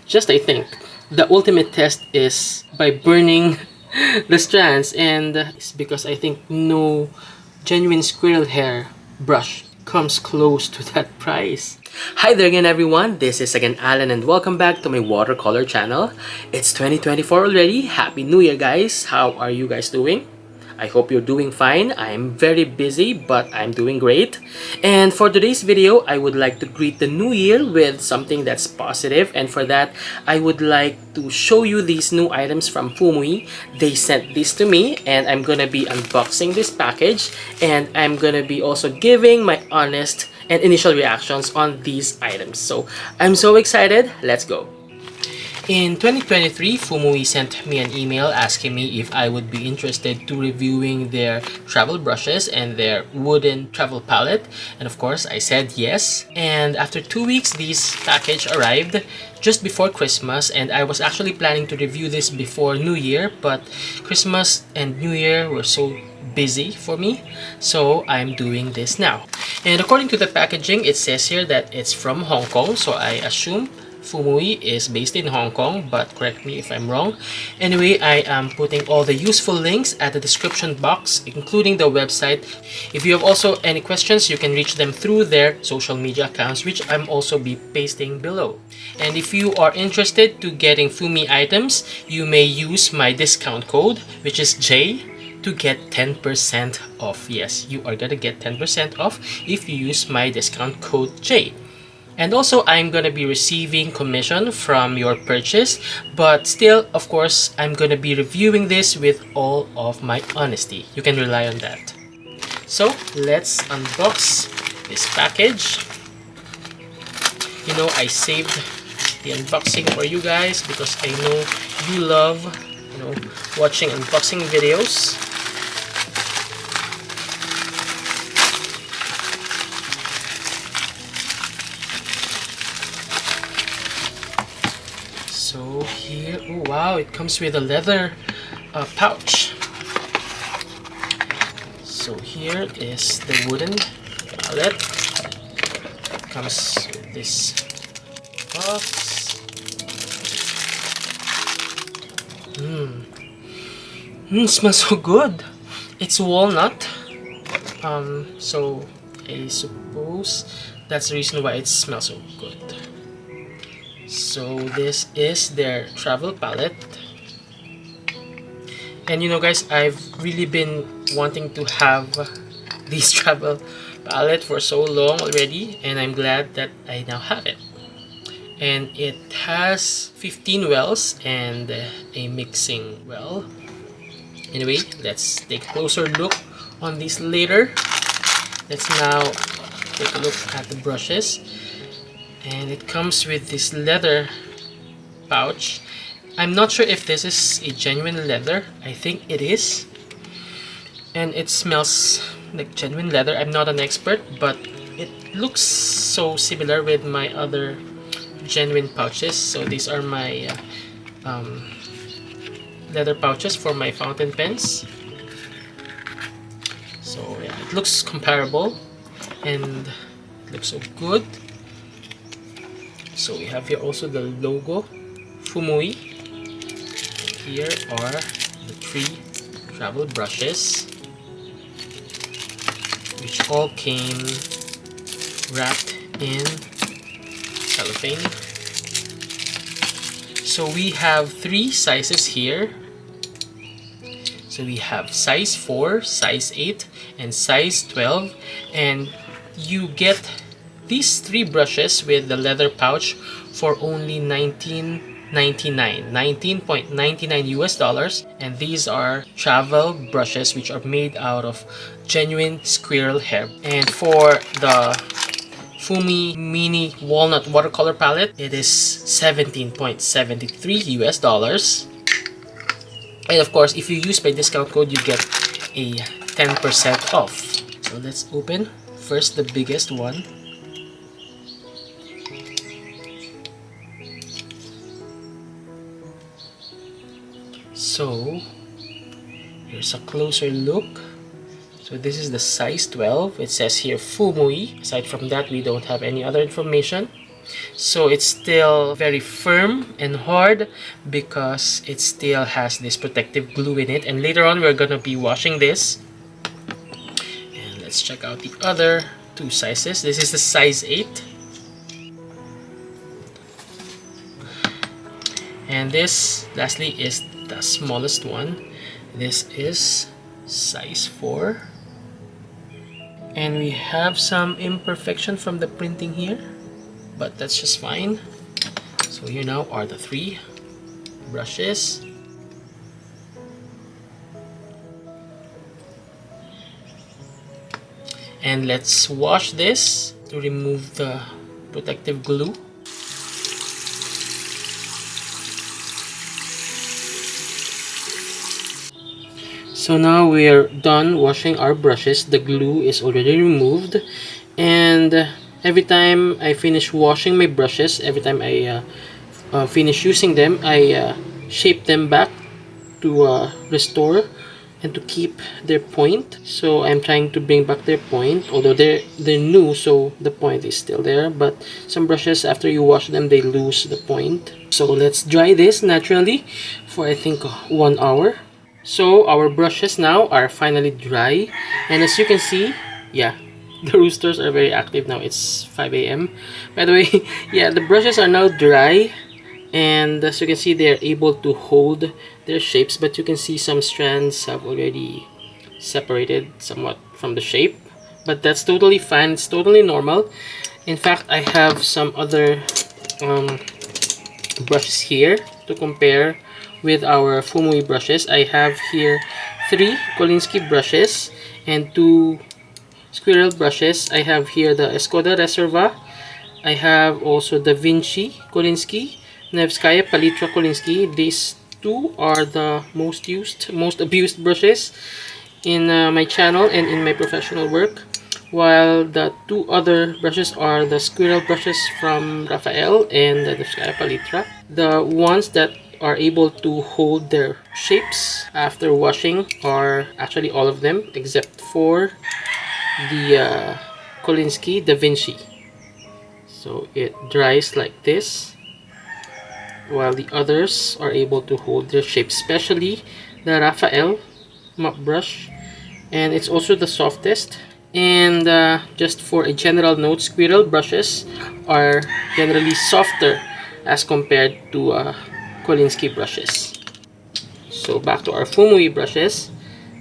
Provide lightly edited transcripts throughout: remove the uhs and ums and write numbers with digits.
just I think. The ultimate test is by burning the strands, and it's because I think no genuine squirrel hair brush comes close to that price. Hi there again everyone, this is again Alan and welcome back to my watercolor channel. It's 2024 already. Happy New Year guys! How are you guys doing? I hope you're doing fine. I'm very busy, but I'm doing great. And for today's video, I would like to greet the new year with something that's positive. And for that, I would like to show you these new items from Fuumuui. They sent this to me, and I'm gonna be unboxing this package. And I'm gonna be also giving my honest and initial reactions on these items. So I'm so excited. Let's go. In 2023, Fuumuui sent me an email asking me if I would be interested to reviewing their travel brushes and their wooden travel palette. And of course, I said yes. And after 2 weeks, this package arrived just before Christmas. And I was actually planning to review this before New Year, but Christmas and New Year were so busy for me. So I'm doing this now. And according to the packaging, it says here that it's from Hong Kong. So I assume Fuumuui is based in Hong Kong, but correct me if I'm wrong. Anyway, I am putting all the useful links at the description box, including the website. If you have also any questions, you can reach them through their social media accounts, which I'm also be pasting below. And if you are interested to getting Fuumuui items, you may use my discount code, which is J, to get 10% off. Yes, you are gonna get 10% off if you use my discount code J. And also, I'm gonna be receiving commission from your purchase, but still, of course, I'm gonna be reviewing this with all of my honesty. You can rely on that. So, let's unbox this package. You know, I saved the unboxing for you guys because I know you love, watching unboxing videos. So here, oh wow, it comes with a leather pouch. So here is the wooden palette. It comes with this box. Smells so good. It's walnut. So I suppose that's the reason why it smells so good. So this is their travel palette, and you know guys, I've really been wanting to have this travel palette for so long already, and I'm glad that I now have it. And it has 15 wells and a mixing well. Anyway, let's take a closer look on these later. Let's now take a look at the brushes. And it comes with this leather pouch. I'm not sure if this is a genuine leather. I think it is. And it smells like genuine leather. I'm not an expert, but it looks so similar with my other genuine pouches. So these are my leather pouches for my fountain pens. So yeah, it looks comparable and it looks so good. So we have here also the logo Fuumuui. Here are the 3 travel brushes, which all came wrapped in cellophane. So we have 3 sizes here. So we have size 4, size 8, and size 12. And you get these 3 brushes with the leather pouch for only $19.99 US, and these are travel brushes which are made out of genuine squirrel hair. And for the Fuumuui Mini Walnut Watercolor Palette, it is $17.73 US. And of course, if you use my discount code, you get a 10% off. So let's open first the biggest one. So here's a closer look. So this is the size 12. It says here Fuumuui. Aside from that, we don't have any other information. so it's still very firm and hard because it still has this protective glue in it. And later on we're gonna be washing this. And let's check out the other two sizes. This is the size 8, and this lastly is the smallest one. This is size 4, and we have some imperfection from the printing here, but that's just fine. So here now are the 3 brushes. And let's wash this to remove the protective glue. So now we're done washing our brushes. The glue is already removed, and every time I finish washing my brushes, every time I finish using them, I shape them back to restore and to keep their point. So I'm trying to bring back their point, although they're new, so the point is still there. But some brushes, after you wash them, they lose the point. So let's dry this naturally for I think 1 hour. So our brushes now are finally dry, and as you can see, yeah, the roosters are very active now. It's 5 a.m. By the way, yeah, the brushes are now dry, and as you can see, they're able to hold their shapes, but you can see some strands have already separated somewhat from the shape, but that's totally fine. It's totally normal. In fact, I have some other brushes here to compare with our Fuumuui brushes. I have here 3 Kolinsky brushes and 2 Squirrel brushes. I have here the Escoda Reserva. I have also the Vinci Kolinsky, Nevskaya Palitra Kolinsky. These 2 are the most abused brushes in my channel and in my professional work, while the 2 other brushes are the Squirrel brushes from Raphael and the Nevskaya Palitra. The ones that are able to hold their shapes after washing are actually all of them except for the Kolinsky Da Vinci. So it dries like this, while the others are able to hold their shape, especially the Raphael mop brush, and it's also the softest. And just for a general note, Squirrel brushes are generally softer as compared to Kolinsky brushes. So back to our Fuumuui brushes.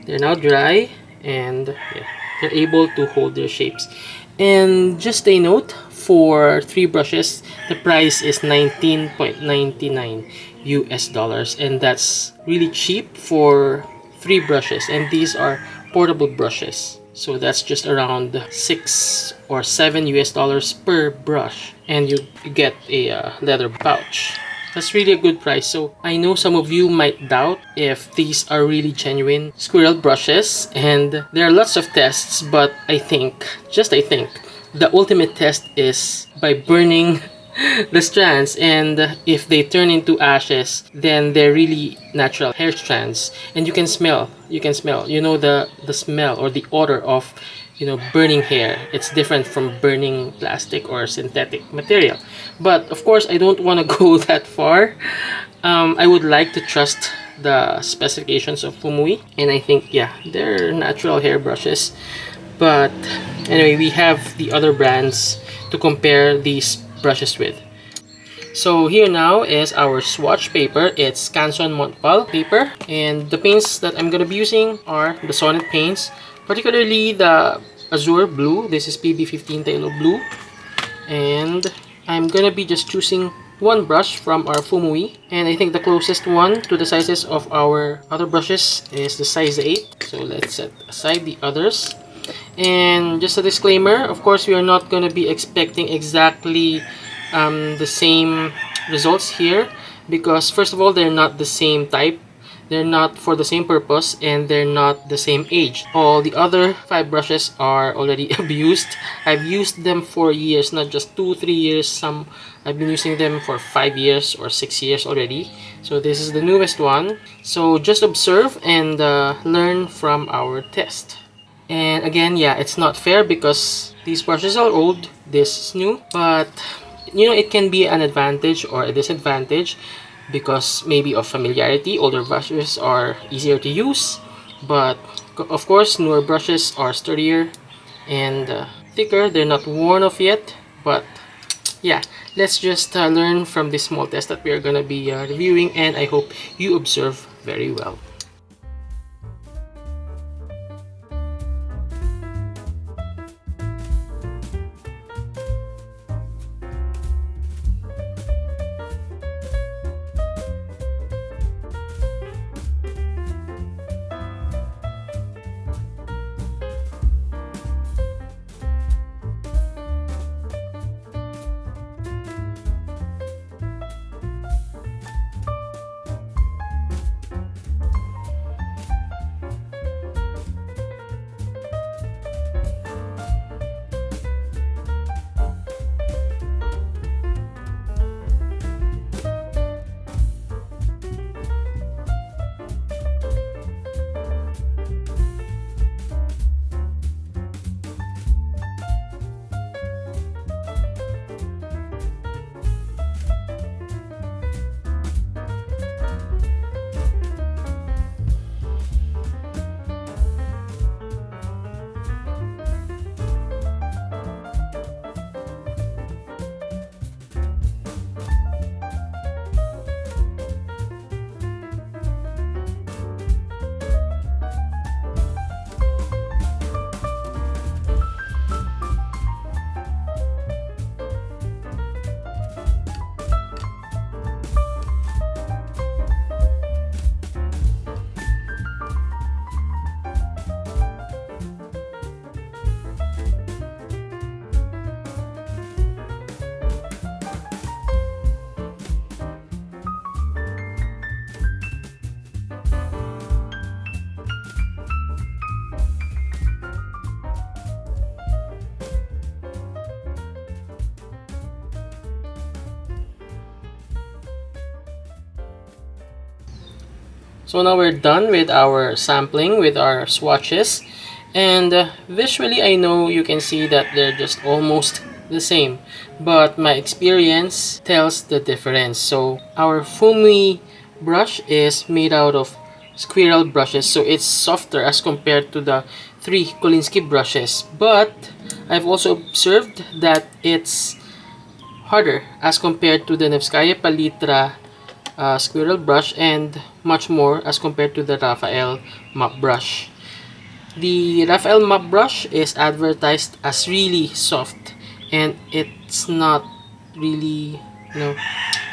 They're now dry, and yeah, they're able to hold their shapes. And just a note, for 3 brushes, the price is $19.99 US, and that's really cheap for 3 brushes, and these are portable brushes. So that's just around $6 or $7 US per brush, and you get a leather pouch. That's really a good price. So I know some of you might doubt if these are really genuine Squirrel brushes, and there are lots of tests, but I think the ultimate test is by burning the strands, and if they turn into ashes, then they're really natural hair strands, and you can smell, you know, the smell or the odor of, you know, burning hair. It's different from burning plastic or synthetic material. But of course, I don't want to go that far. I would like to trust the specifications of Fuumuui, and I think, yeah, they're natural hair brushes. But anyway, we have the other brands to compare these brushes with. So here now is our swatch paper. It's Canson Montpal paper, and the paints that I'm gonna be using are the Sonnet paints, particularly the Azure Blue. This is PB15 Talo Blue, and I'm gonna be just choosing one brush from our Fuumuui, and I think the closest one to the sizes of our other brushes is the size 8. So let's set aside the others. And just a disclaimer, of course, we are not going to be expecting exactly the same results here, because first of all, they're not the same type, they're not for the same purpose, and they're not the same age. All the other 5 brushes are already abused. I've used them for years, not just 2-3 years. Some I've been using them for 5 years or 6 years already. So this is the newest one. So just observe and learn from our test. And again, yeah, it's not fair because these brushes are old, this is new, but you know, it can be an advantage or a disadvantage because maybe of familiarity. Older brushes are easier to use, but of course newer brushes are sturdier and thicker. They're not worn off yet, but yeah, let's just learn from this small test that we are gonna be reviewing, and I hope you observe very well. So now we're done with our sampling, with our swatches, and visually I know you can see that they're just almost the same, but my experience tells the difference. So our Fuumuui brush is made out of Squirrel brushes, so it's softer as compared to the three Kolinsky brushes, but I've also observed that it's harder as compared to the Nevskaya Palitra Squirrel brush, and much more as compared to the Raphael map brush. The Raphael map brush is advertised as really soft, and it's not really,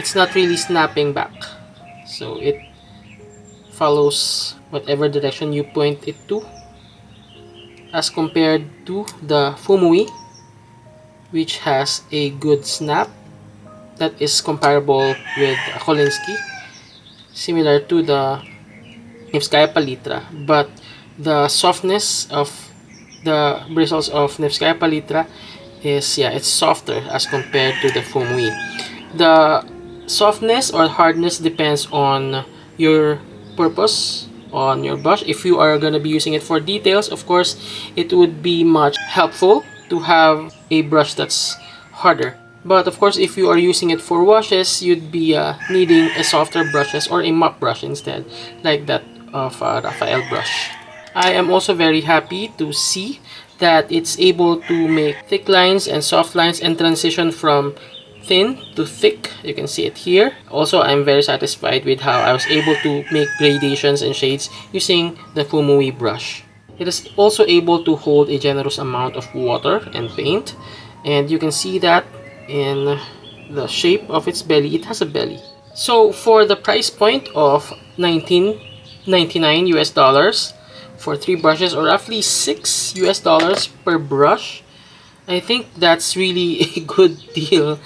it's not really snapping back. So it follows whatever direction you point it to, as compared to the Fuumuui, which has a good snap that is comparable with Kolinsky, similar to the Nevskaya Palitra, but the softness of the bristles of Nevskaya Palitra is, yeah, it's softer as compared to the Fuumuui. The softness or hardness depends on your purpose on your brush. If you are going to be using it for details, of course, it would be much helpful to have a brush that's harder. But of course, if you are using it for washes, you'd be needing a softer brushes or a mop brush instead, like that of Raphael brush. I am also very happy to see that it's able to make thick lines and soft lines and transition from thin to thick. You can see it here. Also, I'm very satisfied with how I was able to make gradations and shades using the Fuumuui brush. It is also able to hold a generous amount of water and paint, and you can see that in the shape of its belly. It has a belly. So for the price point of $19.99 US for 3 brushes, or roughly $6 US per brush, I think that's really a good deal.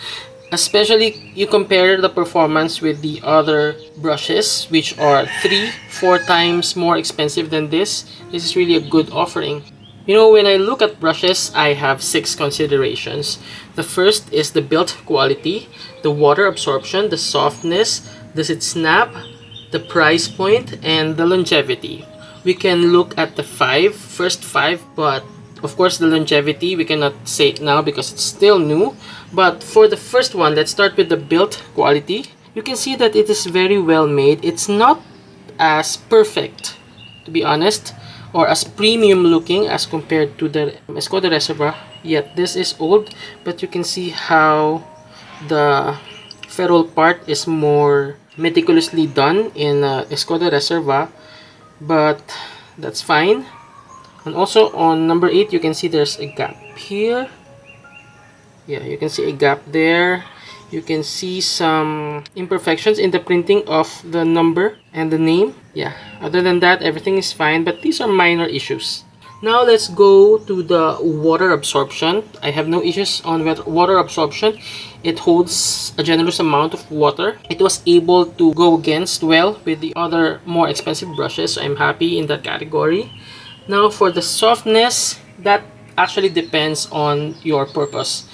Especially you compare the performance with the other brushes, which are 3-4 times more expensive than this. This is really a good offering. You know, when I look at brushes, I have 6 considerations. The first is the build quality, the water absorption, the softness, does it snap, the price point, and the longevity. We can look at the first five, but Of course, the longevity, we cannot say it now because it's still new. But for the first one, let's start with the build quality. You can see that it is very well made. It's not as perfect, to be honest, or as premium looking as compared to the Escoda Reserva. Yet this is old, but you can see how the ferrule part is more meticulously done in Escoda Reserva, but that's fine. And also on number 8, you can see there's a gap here. Yeah, you can see a gap there. You can see some imperfections in the printing of the number and the name. Yeah, other than that, everything is fine, but these are minor issues. Now let's go to the water absorption. I have no issues on water absorption. It holds a generous amount of water. It was able to go against well with the other more expensive brushes, so I'm happy in that category. Now for the softness, that actually depends on your purpose.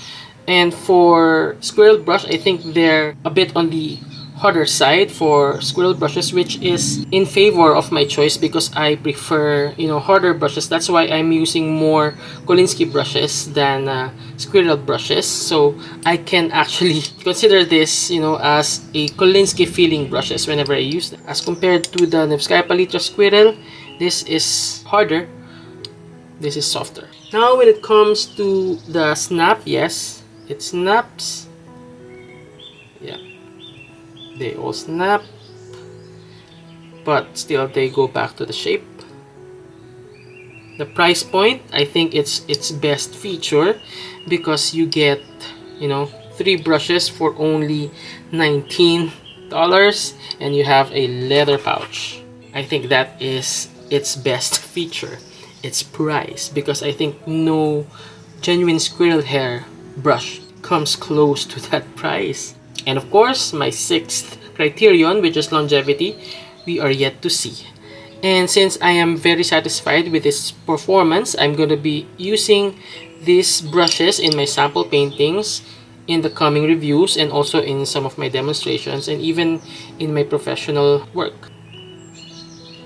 And for Squirrel brush, I think they're a bit on the harder side for Squirrel brushes, which is in favor of my choice because I prefer, harder brushes. That's why I'm using more Kolinsky brushes than Squirrel brushes. So I can actually consider this, as a Kolinsky feeling brushes whenever I use them. As compared to the Nevskaya Palitra Squirrel, this is harder. This is softer. Now when it comes to the snap, yes, it snaps. Yeah, they all snap, but still they go back to the shape. The price point, I think it's its best feature because you get 3 brushes for only $19 and you have a leather pouch. I think that is its best feature, its price, because I think no genuine squirrel hair brush comes close to that price. And of course, my 6th criterion, which is longevity, we are yet to see. And since I am very satisfied with this performance, I'm going to be using these brushes in my sample paintings, in the coming reviews, and also in some of my demonstrations, and even in my professional work.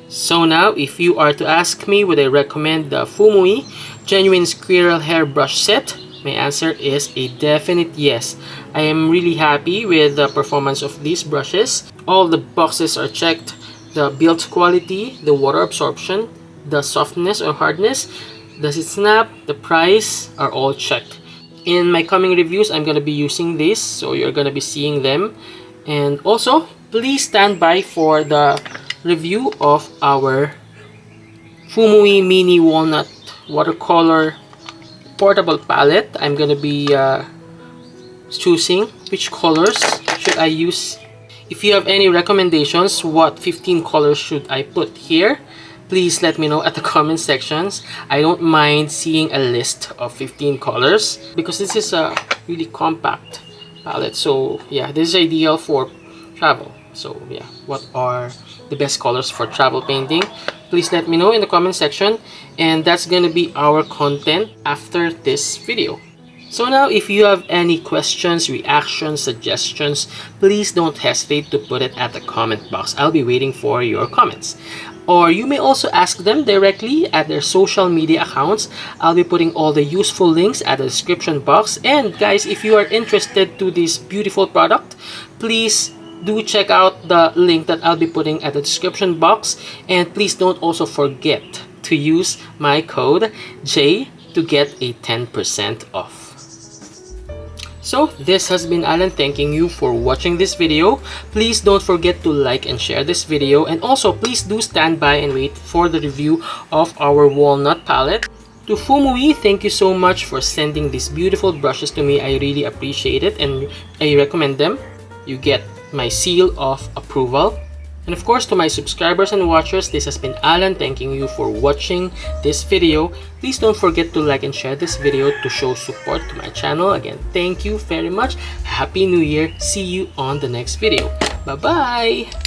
So now, if you are to ask me, would I recommend the Fuumuui Genuine Squirrel Hair Brush Set? My answer is a definite yes. I am really happy with the performance of these brushes. All the boxes are checked. The build quality, the water absorption, the softness or hardness, does it snap, the price are all checked. In my coming reviews, I'm going to be using this, so you're going to be seeing them. And also, please stand by for the review of our Fuumuui Mini Walnut Watercolor portable palette. I'm gonna be choosing which colors should I use. If you have any recommendations, what 15 colors should I put here, please let me know at the comment sections. I don't mind seeing a list of 15 colors because this is a really compact palette. So yeah, this is ideal for travel. So yeah, what are the best colors for travel painting? Please let me know in the comment section, and that's gonna be our content after this video. So now, if you have any questions, reactions, suggestions, please don't hesitate to put it at the comment box. I'll be waiting for your comments. Or you may also ask them directly at their social media accounts. I'll be putting all the useful links at the description box. And guys, if you are interested to this beautiful product, please do check out the link that I'll be putting at the description box, and please don't also forget to use my code J to get a 10% off. So this has been Alan thanking you for watching this video. Please don't forget to like and share this video, and also please do stand by and wait for the review of our walnut palette. To Fuumuui, thank you so much for sending these beautiful brushes to me. I really appreciate it and I recommend them. You get my seal of approval. And of course, to my subscribers and watchers, this has been Alan thanking you for watching this video. Please don't forget to like and share this video to show support to my channel. Again, thank you very much. Happy New Year. See you on the next video. Bye-bye.